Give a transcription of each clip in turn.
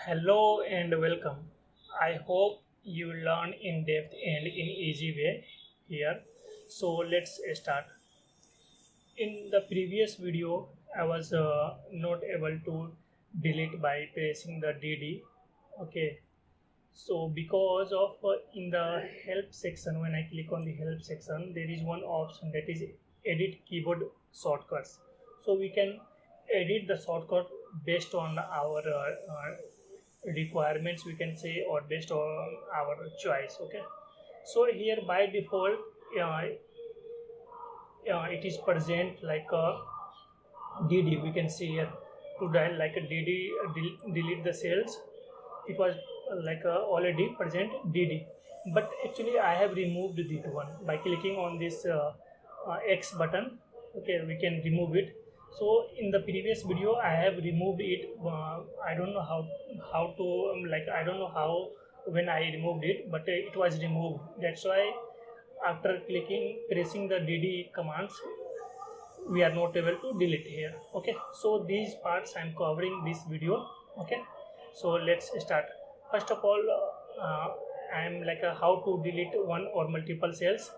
Hello and welcome. I hope you learn in depth and in easy way here. So let's start. In the previous video, I was not able to delete by pressing the DD. Okay. So because of in the help section, when I click on the help section, there is one option that is edit keyboard shortcuts. So we can edit the shortcut based on our requirements, we can say, or based on our choice. Okay, so here by default it is present like a DD. We can see here to dial like a DD, delete the cells. It was like already present DD, but actually I have removed this one by clicking on this X button. Okay, we can remove it. So in the previous video I have removed it. I don't know how to like I don't know how when I removed it, but it was removed. That's why after pressing the DD commands, we are not able to delete here. Okay, so these parts I'm covering this video. Okay, so let's start. First of all, I'm like how to delete one or multiple cells.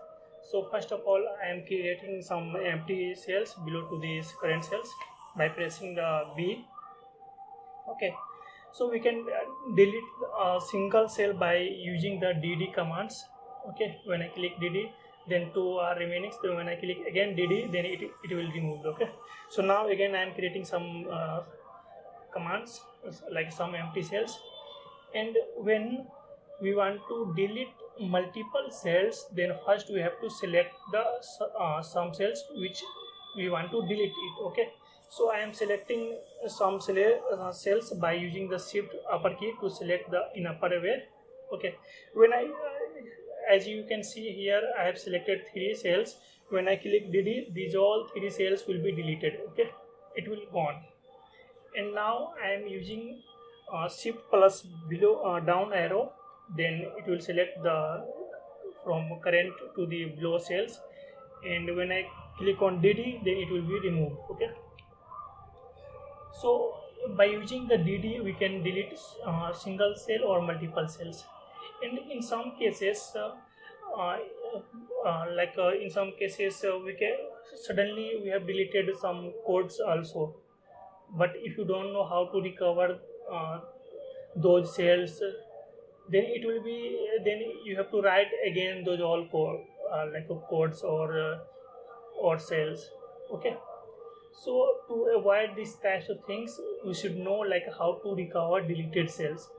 So first of all, I am creating some empty cells below to these current cells by pressing the B. Okay, so we can delete a single cell by using the DD commands. Okay, when I click DD, then two are remaining. So when I click again DD, then it will remove. Okay, so now again I am creating some commands like some empty cells, and when we want to delete multiple cells, then first we have to select the some cells which we want to delete it. Okay, so I am selecting some cells by using the shift upper key to select the in upper way. Okay, when I as you can see here, I have selected three cells. When I click DD, these all three cells will be deleted. Okay, it will gone. And now I am using shift plus below down arrow, then it will select the from current to the below cells, and when I click on DD, then it will be removed. Okay, so by using the DD we can delete single cell or multiple cells, and in some cases uh, in some cases we can suddenly we have deleted some codes also, but if you don't know how to recover those cells, then it will be then you have to write again those all code like codes or cells. Okay, so to avoid these types of things, we should know like how to recover deleted cells.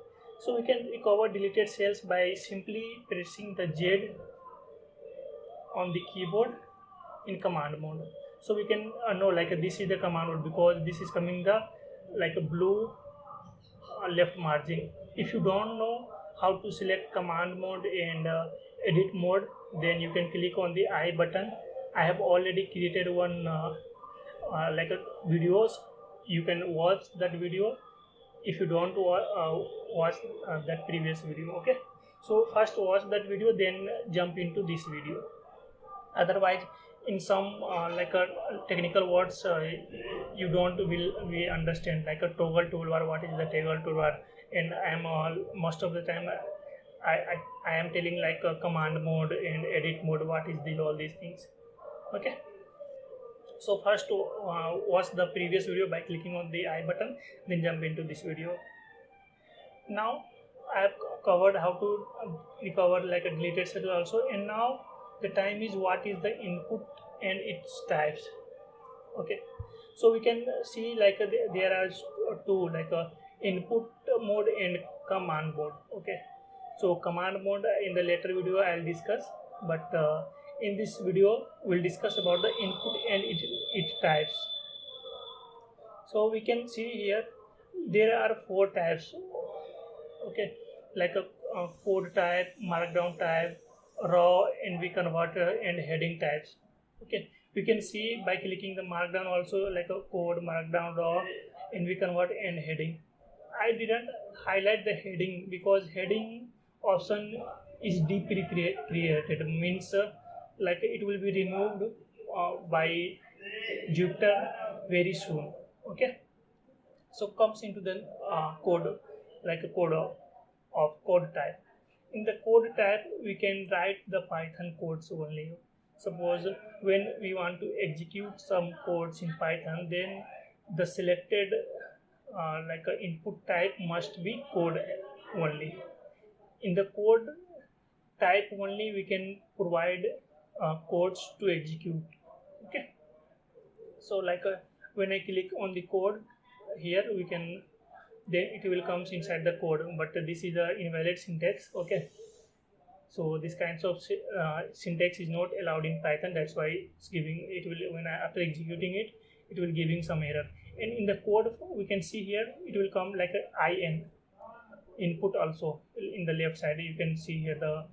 So we can recover deleted cells by simply pressing the Z on the keyboard in command mode. So we can know like this is the command mode because this is coming the like a blue left margin. If you don't know how to select command mode and edit mode, then you can click on the I button. I have already created one like a videos. You can watch that video if you don't watch that previous video. Okay, so first watch that video, then jump into this video. Otherwise, in some like a technical words, you don't will we understand like a toggle toolbar, what is the toggle toolbar, and I am most of the time I am telling like a command mode and edit mode, what is all these things. Okay, so first watch the previous video by clicking on the I button, then jump into this video. Now I have covered how to recover like a deleted cell also, and now the time is what is the input and its types. Okay, so we can see like there are two like a input mode and command mode. Okay, so command mode in the later video I'll discuss, but in this video we'll discuss about the input and its types. So we can see here there are four types. Okay, like a code type, markdown type, raw, NV converter, and heading types. Okay, we can see by clicking the markdown also like a code, markdown, raw, NV convert, and heading. I didn't highlight the heading because heading option is deeply created, means like it will be removed by Jupyter very soon. Okay, so comes into the code. like a of code type. In the code type, we can write the Python codes only. Suppose when we want to execute some codes in Python, then the selected like a input type must be code only. In the code type only, we can provide codes to execute. Okay. So like when I click on the code here, we can, then it will comes inside the code, but this is a invalid syntax. Okay, so this kinds of syntax is not allowed in Python. That's why it's giving, it will, when after executing it, it will giving some error. And in the code we can see here, it will come like a in input also. In the left side you can see here the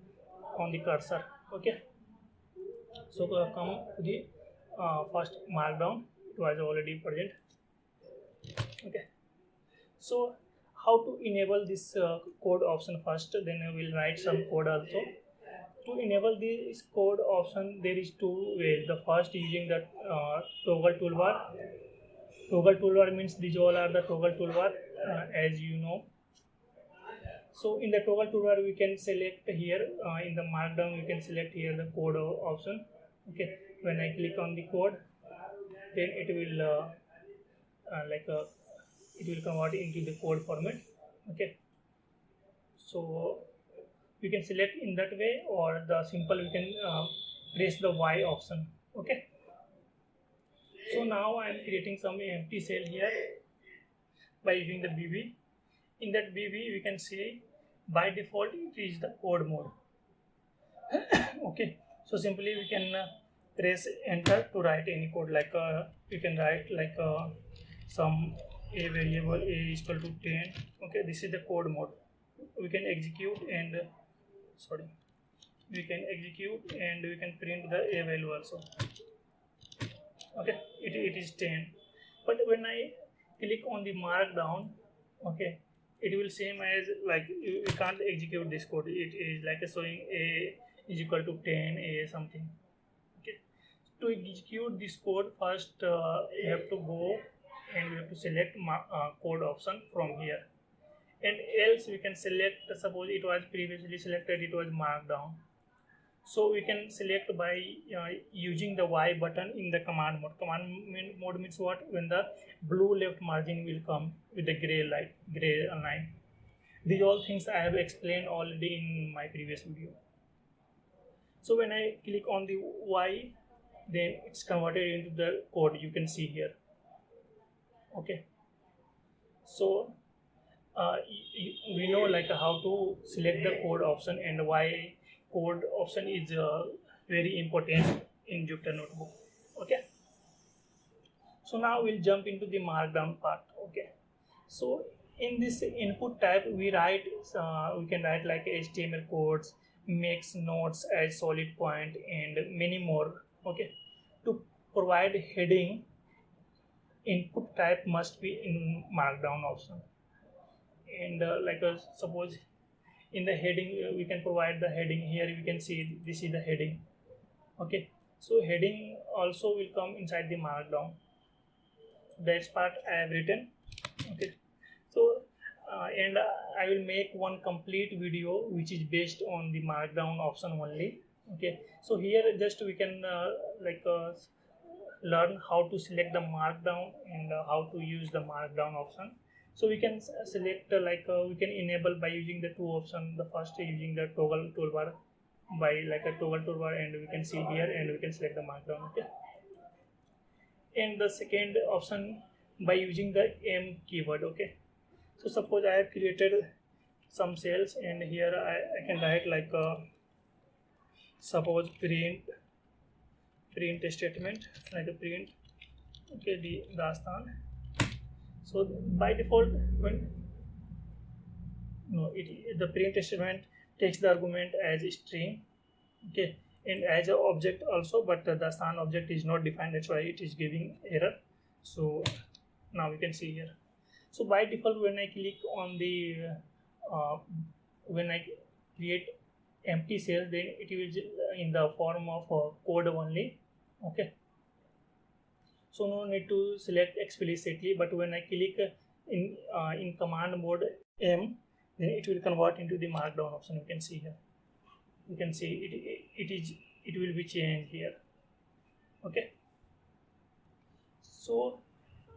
on the cursor. Okay, so come to the first markdown. It was already present. Okay, so how to enable this code option first, then I will write some code also. To enable this code option, there is two ways. The first, using the toggle toolbar. Toggle toolbar means these all are the toggle toolbar, as you know. So in the toggle toolbar, we can select here in the markdown, we can select here the code option. Okay, when I click on the code, then it will it will convert into the code format. Okay, so you can select in that way, or the simple you can press the Y option. Okay, so now I am creating some empty cell here by using the BB. In that BB we can see by default it is the code mode. Okay, so simply we can press enter to write any code, like you can write like some a variable a is equal to 10. Okay, this is the code mode. We can execute and we can print the a value also. Okay, it is 10, but when I click on the markdown, okay, it will same as like you can't execute this code. It is like showing a is equal to 10 a something. Okay, to execute this code, first you have to go and we have to select code option from here, and else we can select, suppose it was previously selected, it was markdown, so we can select by using the Y button in the command mode. Command mode means what? When the blue left margin will come with the gray line. These all things I have explained already in my previous video. So when I click on the Y, then it's converted into the code you can see here. Okay, so we know like how to select the code option, and why code option is very important in Jupyter Notebook. Okay, so now we'll jump into the markdown part. Okay, so in this input type we can write like HTML codes, makes notes as solid point, and many more. Okay, to provide heading, input type must be in markdown option. And suppose in the heading we can provide the heading. Here we can see this is the heading. Okay, so heading also will come inside the markdown. That's part I have written. Okay, so and I will make one complete video which is based on the markdown option only. Okay, so here just we can learn how to select the markdown and how to use the markdown option. So we can select we can enable by using the two options. The first using the toggle toolbar, by like a toggle toolbar, and we can see here and we can select the markdown. Okay, and the second option by using the M keyword. Okay, so suppose I have created some cells, and here I can write like suppose print statement, like a print, okay, the Dastan. So by default, when the print statement takes the argument as a string, okay, and as an object also, but the Dastan object is not defined. That's why it is giving error. So now we can see here. So by default, when I click on the when I create empty cell, then it will in the form of code only. Okay, so no need to select explicitly, but when I click in command mode M, then it will convert into the markdown option. You can see here. You can see it will be changed here. Okay. So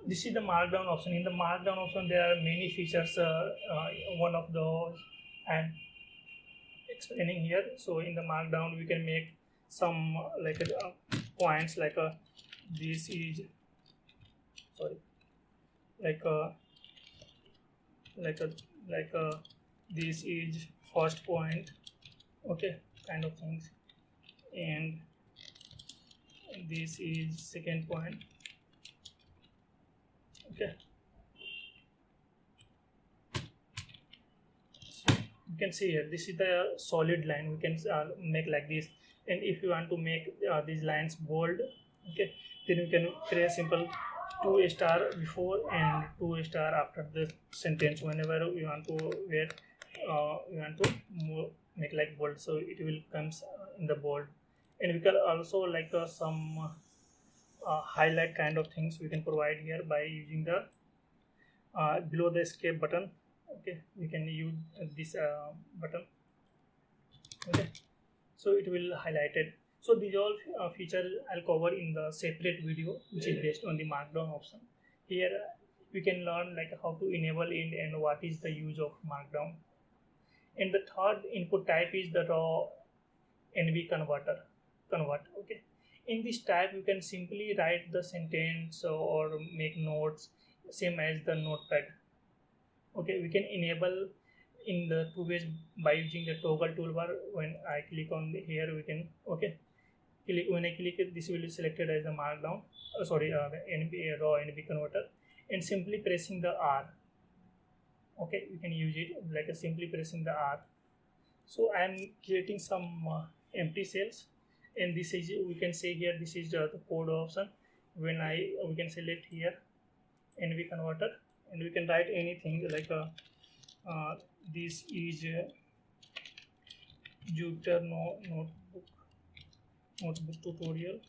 this is the markdown option. In the markdown option, there are many features. One of those I'm explaining here. So in the markdown, we can make some points like this is sorry like a like a like a this is first point, okay, kind of things, and this is second point, okay. So you can see here this is the solid line. We can make like this, and if you want to make these lines bold, okay, then you can create simple 2 star before and 2 star after the sentence. Whenever you want to make like bold, so it will comes in the bold. And we can also like some highlight kind of things we can provide here by using the below the escape button, okay. We can use this button, okay, so it will highlight it. So these all features I'll cover in the separate video which is based on the markdown option. Here we can learn like how to enable int and what is the use of markdown. And the third input type is the raw NB convert, okay. In this type you can simply write the sentence or make notes same as the notepad, okay. We can enable in the two ways by using the toggle toolbar. When I click on here, we can, okay, when I click it, this will be selected as a markdown, the NB raw NB converter, and simply pressing the R, okay, you can use it like simply pressing the R. So I am creating some empty cells, and this is, we can say here, this is the code option. When we can select here NB converter, and we can write anything like this is Jupyter notebook tutorial,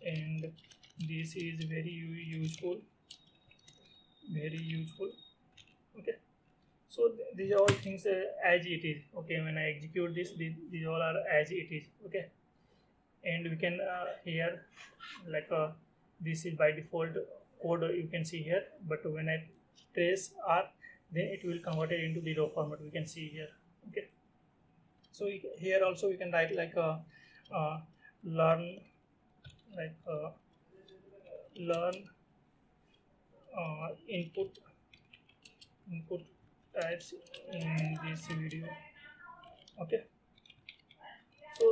and this is very useful, okay. So these are all things as it is, okay. When I execute this, these all are as it is, okay. And we can here like this is by default code you can see here, but when I press R, then it will convert it into the raw format, we can see here, okay. So here also we can write like learn input types in this video, okay. So,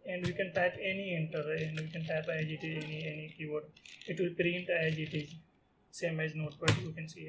and we can type any enter, and we can type as it is any keyword, it will print as it is, same as notepad, you can see here.